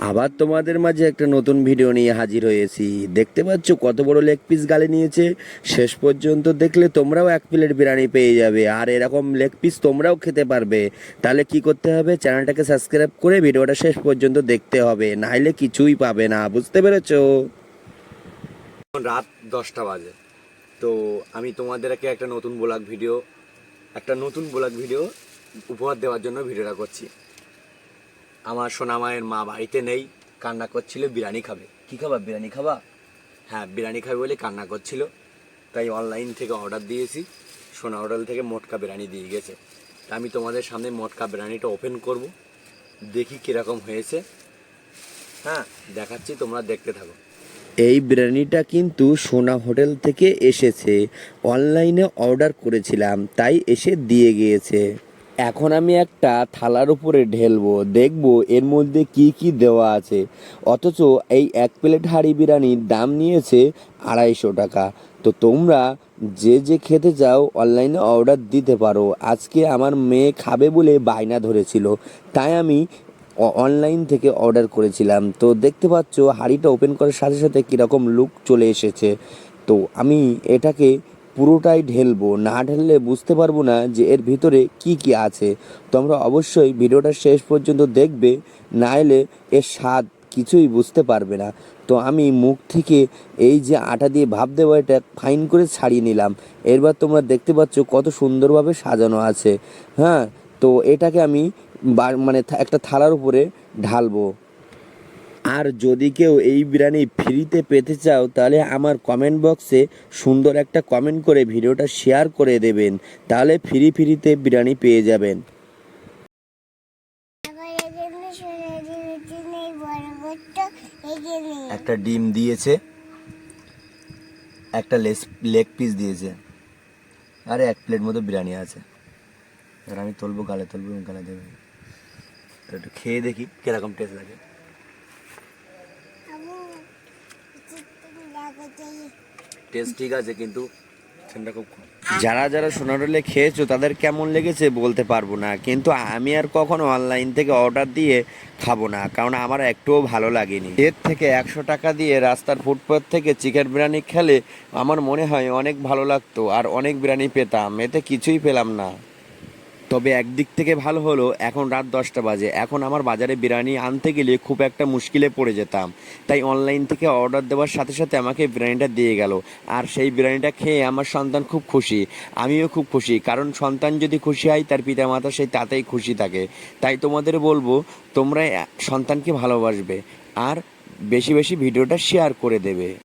আবার তোমাদের মাঝে একটা নতুন ভিডিও নিয়ে হাজির হয়েছি। দেখতে পাচ্ছ কত বড় লেগ পিস গালে নিয়েছে। শেষ পর্যন্ত দেখলে তোমরাও এক প্লেট বিরিয়ানি পেয়ে যাবে, আর এরকম লেগ পিস তোমরাও খেতে পারবে। তাহলে কি করতে হবে, চ্যানেলটাকে সাবস্ক্রাইব করে ভিডিওটা শেষ পর্যন্ত দেখতে হবে, নাহলে কিছুই পাবে না। বুঝতে পেরেছো? রাত 10টা বাজে। তো আমি তোমাদেরকে একটা নতুন ব্লগ ভিডিও উপহার দেওয়ার জন্য ভিডিওটা করছি। আমার সোনামায়ের মা বাড়িতে নেই, কান্না করছিল বিরিয়ানি খাবে। কি খাবা, বিরিয়ানি খাবা? হ্যাঁ, বিরিয়ানি খাবে বলে কান্না করছিল। তাই অনলাইন থেকে অর্ডার দিয়েছি। সোনা হোটেল থেকে মটকা বিরিয়ানি দিয়ে গেছে। তা আমি তোমাদের সামনে মটকা বিরিয়ানিটা ওপেন করব, দেখি কীরকম হয়েছে। হ্যাঁ, দেখাচ্ছি, তোমরা দেখতে থাকো। এই বিরিয়ানিটা কিন্তু সোনা হোটেল থেকে এসেছে, অনলাইনে অর্ডার করেছিলাম তাই এসে দিয়ে গিয়েছে। এখন আমি একটা থালার উপরে ঢেলবো, দেখবো এর মধ্যে কি কি দেওয়া আছে। অথচ এই এক প্লেট হাঁড়ি বিরিয়ানির দাম নিয়েছে 250 টাকা। তো তোমরা যে যে খেতে চাও অনলাইনে অর্ডার দিতে পারো। আজকে আমার মেয়ে খাবে বলে বায়না ধরেছিল, তাই আমি অনলাইন থেকে অর্ডার করেছিলাম। তো দেখতে পাচ্ছ হাঁড়িটা ওপেন করার সাথে সাথে কীরকম লুক চলে এসেছে। তো আমি এটাকে পুরোটাই ঢেলবো, না ঢেললে বুঝতে পারবো না যে এর ভিতরে কি কি আছে। তোমরা অবশ্যই ভিডিওটা শেষ পর্যন্ত দেখবে, না এলে এর স্বাদ কিছুই বুঝতে পারবে না। তো আমি মুখ থেকে এই যে আটা দিয়ে ভাপ দেবো, এটা ফাইন করে ছাড়িয়ে নিলাম। এরবার তোমরা দেখতে পাচ্ছ কত সুন্দরভাবে সাজানো আছে। হ্যাঁ, তো এটাকে আমি মানে একটা থালার উপরে ঢালবো। আর যদি কেউ এই বিরিয়ানি ফ্রিতে পেতে চাও, তাহলে আমার কমেন্ট বক্সে সুন্দর একটা কমেন্ট করে ভিডিওটা শেয়ার করে দেবেন, তাহলে ফ্রিতে বিরিয়ানি পেয়ে যাবেন। একটা ডিম দিয়েছে, একটা লেগ পিস দিয়েছে, আর এক প্লেট মতো বিরিয়ানি আছে। এবার আমি গালে তুলবো এবং গালে দেবো। তো একটু খেয়ে দেখি কিরকম টেস্ট লাগে। টেস্ট ঠিক আছে, কিন্তু খুব কম। যারা যারা সোনারোলে খেয়েছো তাদের কেমন লেগেছে বলতে পারবো না, কিন্তু আমি আর কখনো অনলাইন থেকে অর্ডার দিয়ে খাবো না, কারণ আমার একটুও ভালো লাগেনি। এর থেকে 100 টাকা দিয়ে রাস্তার ফুটপাথ থেকে চিকেন বিরিয়ানি খেলে আমার মনে হয় অনেক ভালো লাগতো, আর অনেক বিরিয়ানি পেতাম। এতে কিছুই পেলাম না। তবে একদিক থেকে ভালো হলো, এখন রাত 10টা বাজে, এখন আমার বাজারে বিরিয়ানি আনতে গেলে খুব একটা মুশকিলে পড়ে যেতাম। তাই অনলাইন থেকে অর্ডার দেওয়ার সাথে সাথে আমাকে বিরিয়ানিটা দিয়ে গেল, আর সেই বিরিয়ানিটা খেয়ে আমার সন্তান খুব খুশি, আমিও খুব খুশি। কারণ সন্তান যদি খুশি হয়, তার পিতামাতা সেই তাতেই খুশি থাকে। তাই তোমাদের বলবো, তোমরা সন্তানকে ভালোবাসবে আর বেশি বেশি ভিডিওটা শেয়ার করে দেবে।